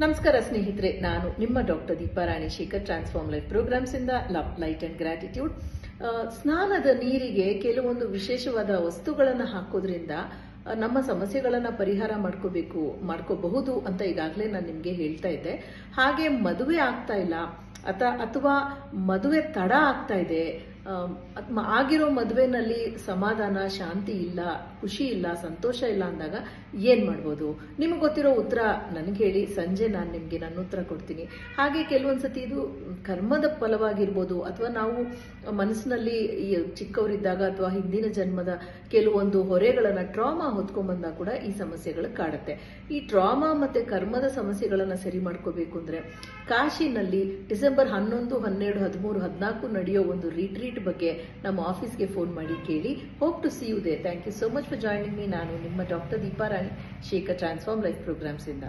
ನಮಸ್ಕಾರ ಸ್ನೇಹಿತರೆ, ನಾನು ನಿಮ್ಮ doctor Deepa Ranishekar, transform life programs ಇಂದ ಲವ್, ಲೈಟ್ ಅಂಡ್ ಗ್ರಾಟಿಟ್ಯೂಡ್. ಸ್ನಾನದ ನೀರಿಗೆ ಕೆಲವೊಂದು ವಿಶೇಷವಾದ ವಸ್ತುಗಳನ್ನು ಹಾಕೋದ್ರಿಂದ ನಮ್ಮ ಸಮಸ್ಯೆಗಳನ್ನ ಪರಿಹಾರ ಮಾಡ್ಕೋಬಹುದು ಅಂತ ಈಗಾಗಲೇ ನಾನು ನಿಮ್ಗೆ ಹೇಳ್ತಾ ಇದ್ದೆ. ಹಾಗೆ ಮದುವೆ ಆಗ್ತಾ ಇಲ್ಲ ಅಥವಾ ಮದುವೆ ತಡ ಆಗ್ತಾ ಇದೆ, ಆಗಿರೋ ಮದುವೆನಲ್ಲಿ ಸಮಾಧಾನ, ಶಾಂತಿ ಇಲ್ಲ, ಖುಷಿ ಇಲ್ಲ, ಸಂತೋಷ ಇಲ್ಲ ಅಂದಾಗ ಏನ್ ಮಾಡ್ಬೋದು? ನಿಮಗೆ ಗೊತ್ತಿರೋ ಉತ್ತರ ನನಗೆ ಹೇಳಿ, ಸಂಜೆ ನಾನು ನಿಮ್ಗೆ ನನ್ನ ಉತ್ತರ ಕೊಡ್ತೀನಿ. ಹಾಗೆ ಕೆಲವೊಂದ್ಸತಿ ಇದು ಕರ್ಮದ ಫಲವಾಗಿರ್ಬೋದು, ಅಥವಾ ನಾವು ಮನಸ್ಸಿನಲ್ಲಿ ಚಿಕ್ಕವರಿದ್ದಾಗ ಅಥವಾ ಹಿಂದಿನ ಜನ್ಮದ ಕೆಲವೊಂದು ಹೊರೆಗಳನ್ನ, ಟ್ರಾಮಾ ಹೊತ್ಕೊಂಡ್ಬಂದಾಗ ಕೂಡ ಈ ಸಮಸ್ಯೆಗಳು ಕಾಡುತ್ತೆ. ಈ ಟ್ರಾಮಾ ಮತ್ತೆ ಕರ್ಮದ ಸಮಸ್ಯೆಗಳನ್ನ ಸರಿ ಮಾಡ್ಕೋಬೇಕು ಅಂದ್ರೆ ಕಾಶಿನಲ್ಲಿ ಡಿಸೆಂಬರ್ 11, 12, 13, 14 ನಡೆಯೋ ಒಂದು ರಿಟ್ರೀಟ್ ಬಗ್ಗೆ ನಮ್ಮ ಆಫೀಸ್ಗೆ ಫೋನ್ ಮಾಡಿ ಕೇಳಿ. Hope to see you there. Thank you so much for joining me. ನಾನು ನಿಮ್ಮ doctor Deepa Ranishekar, transform life programs ಇಂದ.